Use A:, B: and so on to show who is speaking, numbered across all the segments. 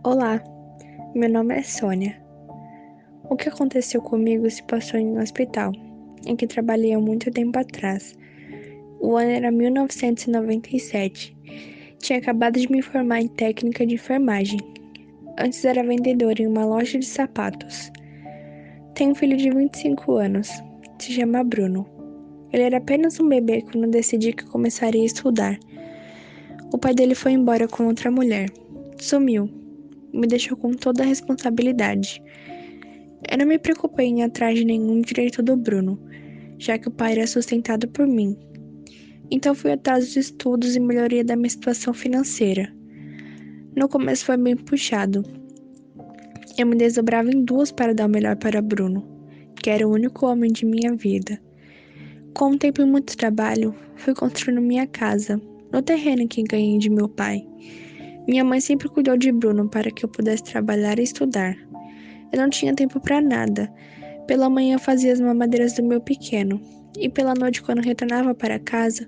A: Olá, meu nome é Sônia. O que aconteceu comigo se passou em um hospital, em que trabalhei há muito tempo atrás. O ano era 1997. Tinha acabado de me formar em técnica de enfermagem. Antes era vendedora em uma loja de sapatos. Tenho um filho de 25 anos. Se chama Bruno. Ele era apenas um bebê quando decidi que começaria a estudar. O pai dele foi embora com outra mulher. Sumiu. Me deixou com toda a responsabilidade. Eu não me preocupei em ir atrás de nenhum direito do Bruno, já que o pai era sustentado por mim. Então fui atrás dos estudos e melhoria da minha situação financeira. No começo foi bem puxado. Eu me desdobrava em duas para dar o melhor para Bruno, que era o único homem de minha vida. Com o tempo e muito trabalho, fui construindo minha casa, no terreno que ganhei de meu pai. Minha mãe sempre cuidou de Bruno para que eu pudesse trabalhar e estudar. Eu não tinha tempo para nada. Pela manhã fazia as mamadeiras do meu pequeno, e pela noite, quando retornava para casa,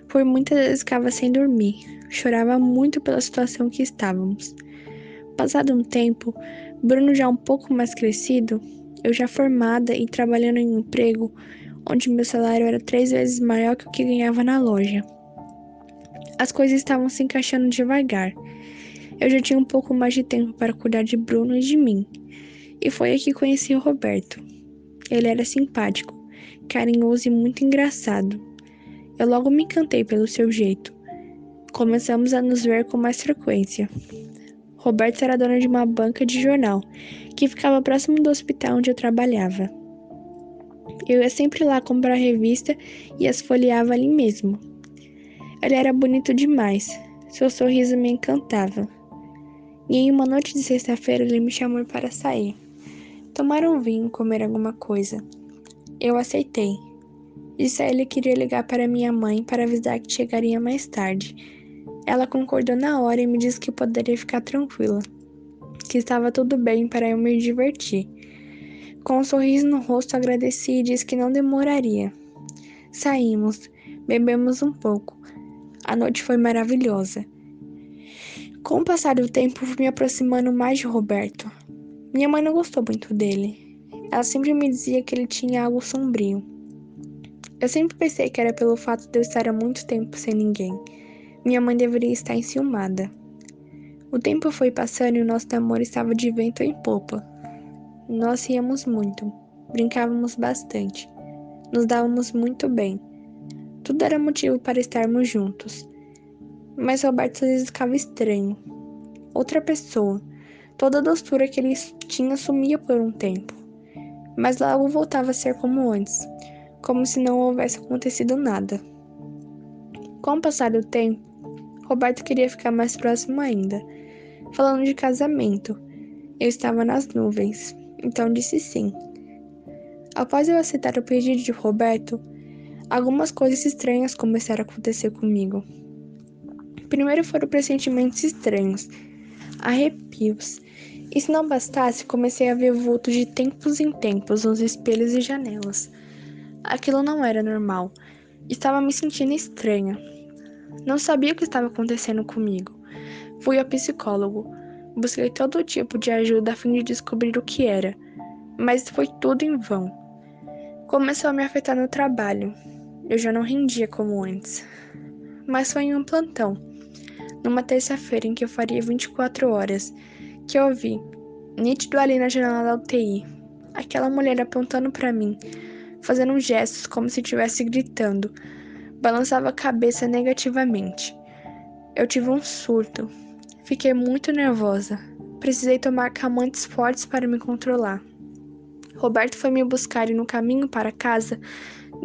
A: por muitas vezes ficava sem dormir. Chorava muito pela situação que estávamos. Passado um tempo, Bruno já um pouco mais crescido, eu já formada e trabalhando em um emprego onde meu salário era 3 vezes maior que o que ganhava na loja. As coisas estavam se encaixando devagar. Eu já tinha um pouco mais de tempo para cuidar de Bruno e de mim. E foi aí que conheci o Roberto. Ele era simpático, carinhoso e muito engraçado. Eu logo me encantei pelo seu jeito. Começamos a nos ver com mais frequência. Roberto era dono de uma banca de jornal, que ficava próximo do hospital onde eu trabalhava. Eu ia sempre lá comprar revista e as folheava ali mesmo. Ele era bonito demais. Seu sorriso me encantava. E em uma noite de sexta-feira ele me chamou para sair. Tomar um vinho, comer alguma coisa. Eu aceitei. Disse a ele que iria ligar para minha mãe para avisar que chegaria mais tarde. Ela concordou na hora e me disse que poderia ficar tranquila, que estava tudo bem para eu me divertir. Com um sorriso no rosto, agradeci e disse que não demoraria. Saímos, bebemos um pouco. A noite foi maravilhosa. Com o passar do tempo, fui me aproximando mais de Roberto. Minha mãe não gostou muito dele. Ela sempre me dizia que ele tinha algo sombrio. Eu sempre pensei que era pelo fato de eu estar há muito tempo sem ninguém. Minha mãe deveria estar enciumada. O tempo foi passando e o nosso namoro estava de vento em popa. Nós ríamos muito, brincávamos bastante, nos dávamos muito bem. Tudo era motivo para estarmos juntos. Mas Roberto às vezes ficava estranho. Outra pessoa. Toda a doçura que ele tinha sumia por um tempo. Mas logo voltava a ser como antes, como se não houvesse acontecido nada. Com o passar do tempo, Roberto queria ficar mais próximo ainda. Falando de casamento, eu estava nas nuvens, então disse sim. Após eu aceitar o pedido de Roberto, algumas coisas estranhas começaram a acontecer comigo. Primeiro foram pressentimentos estranhos, arrepios. E se não bastasse, comecei a ver vultos de tempos em tempos nos espelhos e janelas. Aquilo não era normal. Estava me sentindo estranha. Não sabia o que estava acontecendo comigo. Fui ao psicólogo. Busquei todo tipo de ajuda a fim de descobrir o que era, mas foi tudo em vão. Começou a me afetar no trabalho. Eu já não rendia como antes. Mas foi em um plantão, numa terça-feira em que eu faria 24 horas, que eu vi, nítido ali na janela da UTI, aquela mulher apontando para mim, fazendo gestos como se estivesse gritando, balançava a cabeça negativamente. Eu tive um surto. Fiquei muito nervosa. Precisei tomar calmantes fortes para me controlar. Roberto foi me buscar e no caminho para casa,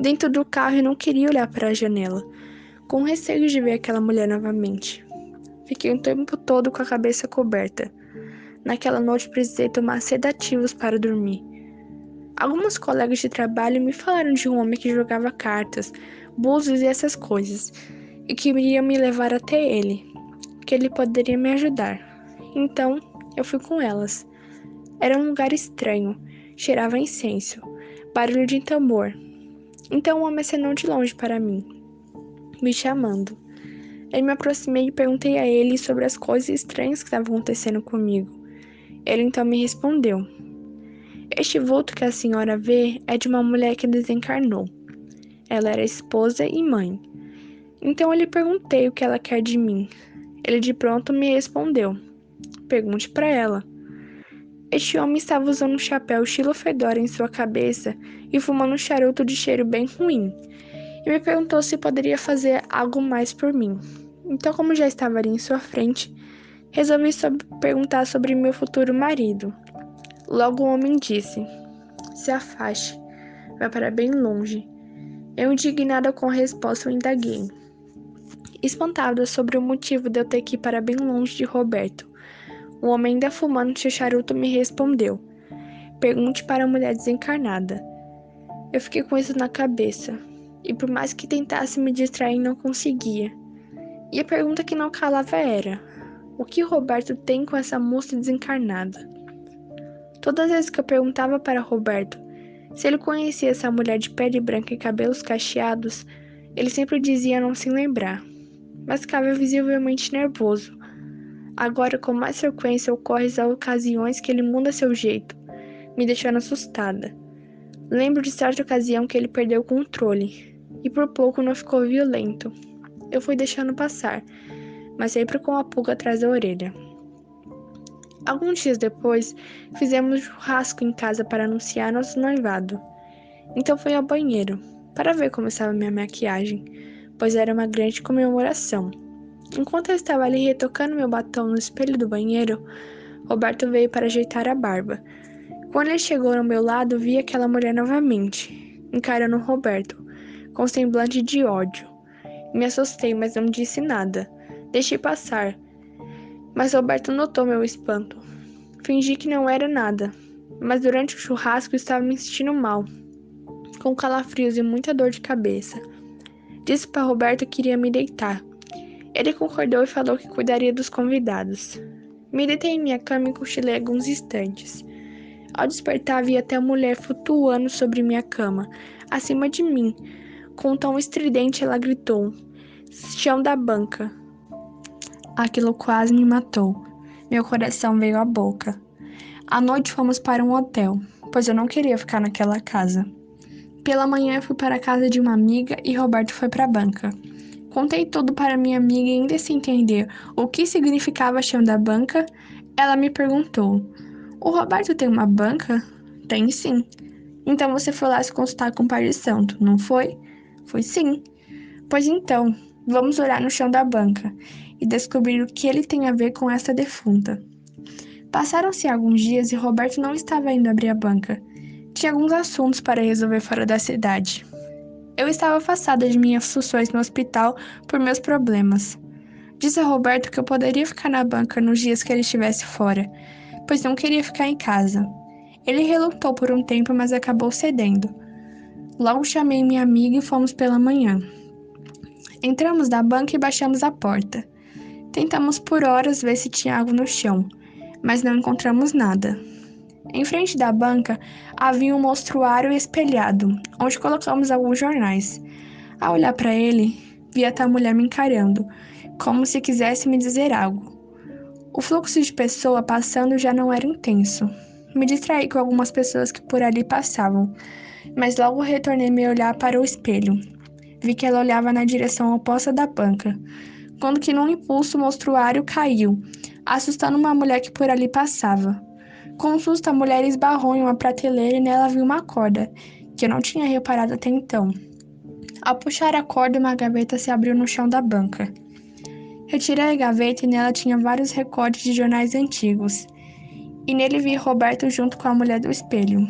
A: dentro do carro, eu não queria olhar para a janela, com receio de ver aquela mulher novamente. Fiquei o tempo todo com a cabeça coberta. Naquela noite precisei tomar sedativos para dormir. Alguns colegas de trabalho me falaram de um homem que jogava cartas, búzios e essas coisas, e que iria me levar até ele, que ele poderia me ajudar. Então, eu fui com elas. Era um lugar estranho, cheirava a incenso, barulho de tambor. Então o homem acenou de longe para mim, me chamando. Eu me aproximei e perguntei a ele sobre as coisas estranhas que estavam acontecendo comigo. Ele então me respondeu: Este vulto que a senhora vê é de uma mulher que desencarnou. Ela era esposa e mãe. Então eu lhe perguntei o que ela quer de mim. Ele de pronto me respondeu: Pergunte para ela. Este homem estava usando um chapéu estilo fedora em sua cabeça e fumando um charuto de cheiro bem ruim. E me perguntou se poderia fazer algo mais por mim. Então, como já estava ali em sua frente, resolvi perguntar sobre meu futuro marido. Logo o homem disse: Se afaste, vai para bem longe. Eu, indignada com a resposta, o indaguei. Espantada sobre o motivo de eu ter que ir para bem longe de Roberto, o homem ainda fumando seu charuto me respondeu: Pergunte para a mulher desencarnada. Eu fiquei com isso na cabeça, e por mais que tentasse me distrair, não conseguia. E a pergunta que não calava era: o que Roberto tem com essa moça desencarnada? Todas as vezes que eu perguntava para Roberto se ele conhecia essa mulher de pele branca e cabelos cacheados, ele sempre dizia não se lembrar, mas ficava visivelmente nervoso. Agora, com mais frequência, ocorrem as ocasiões que ele muda seu jeito, me deixando assustada. Lembro de certa ocasião que ele perdeu o controle, e por pouco não ficou violento. Eu fui deixando passar, mas sempre com a pulga atrás da orelha. Alguns dias depois, fizemos churrasco em casa para anunciar nosso noivado. Então fui ao banheiro, para ver como estava minha maquiagem, pois era uma grande comemoração. Enquanto eu estava ali retocando meu batom no espelho do banheiro, Roberto veio para ajeitar a barba. Quando ele chegou ao meu lado, vi aquela mulher novamente, encarando Roberto, com semblante de ódio. Me assustei, mas não disse nada. Deixei passar, mas Roberto notou meu espanto. Fingi que não era nada, mas durante o churrasco estava me sentindo mal, com calafrios e muita dor de cabeça. Disse para Roberto que iria me deitar. Ele concordou e falou que cuidaria dos convidados. Me deitei em minha cama e cochilei alguns instantes. Ao despertar, vi até a mulher flutuando sobre minha cama, acima de mim. Com um tom estridente, ela gritou: Chão da banca. Aquilo quase me matou. Meu coração veio à boca. À noite fomos para um hotel, pois eu não queria ficar naquela casa. Pela manhã eu fui para a casa de uma amiga e Roberto foi para a banca. Contei tudo para minha amiga e ainda sem entender o que significava chão da banca, ela me perguntou: O Roberto tem uma banca? Tem sim. Então você foi lá se consultar com o Pai de Santo, não foi? Foi sim. Pois então, vamos orar no chão da banca e descobrir o que ele tem a ver com essa defunta. Passaram-se alguns dias e Roberto não estava indo abrir a banca. Tinha alguns assuntos para resolver fora da cidade. Eu estava afastada de minhas funções no hospital por meus problemas. Disse a Roberto que eu poderia ficar na banca nos dias que ele estivesse fora, pois não queria ficar em casa. Ele relutou por um tempo, mas acabou cedendo. Logo chamei minha amiga e fomos pela manhã. Entramos na banca e baixamos a porta. Tentamos por horas ver se tinha algo no chão, mas não encontramos nada. Em frente da banca havia um mostruário espelhado, onde colocamos alguns jornais. Ao olhar para ele, vi a tal mulher me encarando, como se quisesse me dizer algo. O fluxo de pessoa passando já não era intenso. Me distraí com algumas pessoas que por ali passavam, mas logo retornei meu olhar para o espelho. Vi que ela olhava na direção oposta da banca, quando que num impulso o mostruário caiu, assustando uma mulher que por ali passava. Com um susto, a mulher esbarrou em uma prateleira e nela vi uma corda, que eu não tinha reparado até então. Ao puxar a corda, uma gaveta se abriu no chão da banca. Retirei a gaveta e nela tinha vários recortes de jornais antigos. E nele vi Roberto junto com a mulher do espelho.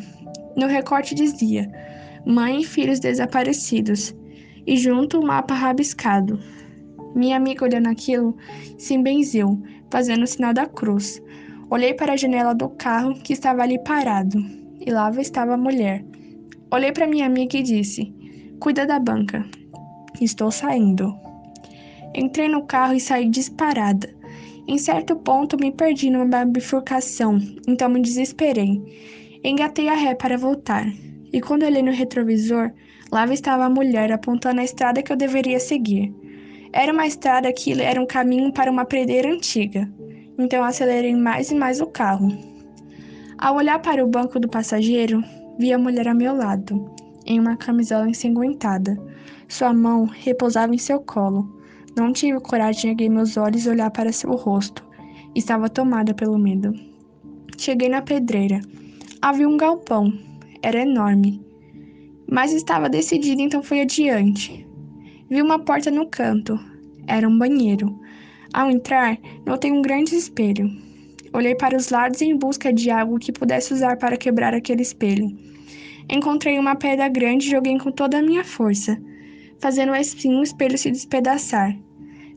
A: No recorte dizia: Mãe e filhos desaparecidos. E junto o mapa rabiscado. Minha amiga olhando aquilo se benzeu, fazendo o sinal da cruz. Olhei para a janela do carro que estava ali parado. E lá estava a mulher. Olhei para minha amiga e disse: Cuida da banca. Estou saindo. Entrei no carro e saí disparada. Em certo ponto me perdi numa bifurcação, então me desesperei. Engatei a ré para voltar. E quando olhei no retrovisor, lá estava a mulher apontando a estrada que eu deveria seguir. Era uma estrada que era um caminho para uma pedreira antiga. Então acelerei mais e mais o carro. Ao olhar para o banco do passageiro, vi a mulher a meu lado, em uma camisola ensanguentada. Sua mão repousava em seu colo. Não tive coragem de erguer meus olhos e olhar para seu rosto. Estava tomada pelo medo. Cheguei na pedreira. Havia um galpão. Era enorme. Mas estava decidida, então fui adiante. Vi uma porta no canto. Era um banheiro. Ao entrar, notei um grande espelho. Olhei para os lados em busca de algo que pudesse usar para quebrar aquele espelho. Encontrei uma pedra grande e joguei com toda a minha força, fazendo assim o espelho se despedaçar.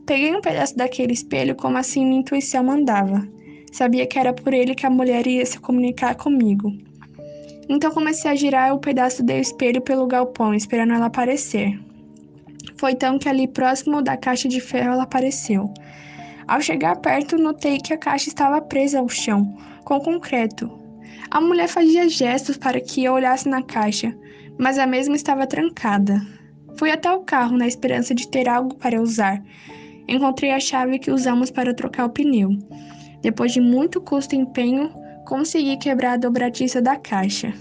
A: Peguei um pedaço daquele espelho como assim minha intuição mandava. Sabia que era por ele que a mulher ia se comunicar comigo. Então comecei a girar o pedaço do espelho pelo galpão, esperando ela aparecer. Foi então que ali próximo da caixa de ferro ela apareceu. Ao chegar perto, notei que a caixa estava presa ao chão, com concreto. A mulher fazia gestos para que eu olhasse na caixa, mas a mesma estava trancada. Fui até o carro na esperança de ter algo para usar. Encontrei a chave que usamos para trocar o pneu. Depois de muito custo e empenho, consegui quebrar a dobradiça da caixa,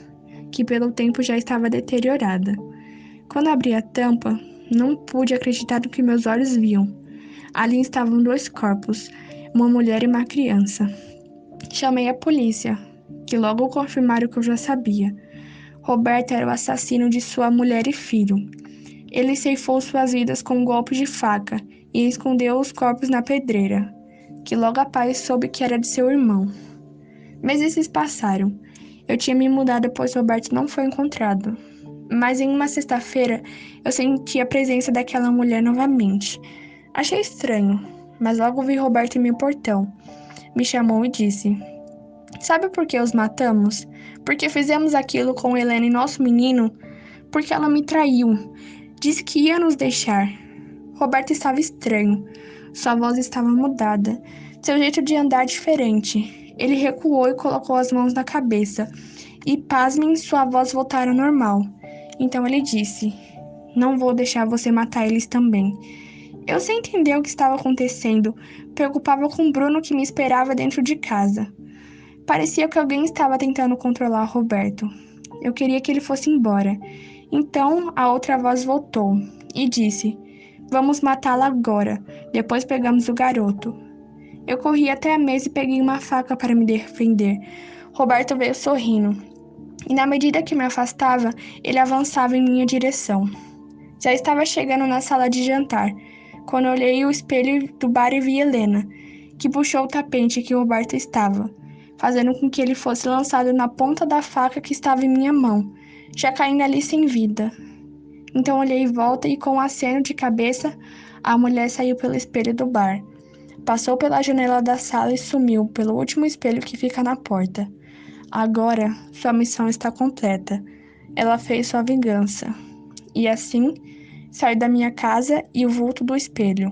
A: que pelo tempo já estava deteriorada. Quando abri a tampa, não pude acreditar no que meus olhos viam. Ali estavam dois corpos, uma mulher e uma criança. Chamei a polícia, que logo confirmaram o que eu já sabia. Roberto era o assassino de sua mulher e filho. Ele ceifou suas vidas com um golpe de faca e escondeu os corpos na pedreira, que logo após soube que era de seu irmão. Meses passaram. Eu tinha me mudado pois Roberto não foi encontrado. Mas em uma sexta-feira, eu senti a presença daquela mulher novamente. Achei estranho, mas logo vi Roberto em meu portão. Me chamou e disse: Sabe por que os matamos? Porque fizemos aquilo com Helena e nosso menino? Porque ela me traiu. Disse que ia nos deixar. Roberto estava estranho. Sua voz estava mudada. Seu jeito de andar diferente. Ele recuou e colocou as mãos na cabeça. E, pasmem, sua voz voltar ao normal. Então ele disse: Não vou deixar você matar eles também. Eu sem entender o que estava acontecendo, preocupava com Bruno que me esperava dentro de casa. Parecia que alguém estava tentando controlar Roberto. Eu queria que ele fosse embora. Então a outra voz voltou e disse: Vamos matá-la agora. Depois pegamos o garoto. Eu corri até a mesa e peguei uma faca para me defender. Roberto veio sorrindo. E na medida que me afastava, ele avançava em minha direção. Já estava chegando na sala de jantar, quando olhei o espelho do bar e vi Helena, que puxou o tapete que Roberto estava, fazendo com que ele fosse lançado na ponta da faca que estava em minha mão, já caindo ali sem vida. Então olhei em volta e, com um aceno de cabeça, a mulher saiu pelo espelho do bar. Passou pela janela da sala e sumiu pelo último espelho que fica na porta. Agora, sua missão está completa. Ela fez sua vingança. E assim, saiu da minha casa e o vulto do espelho.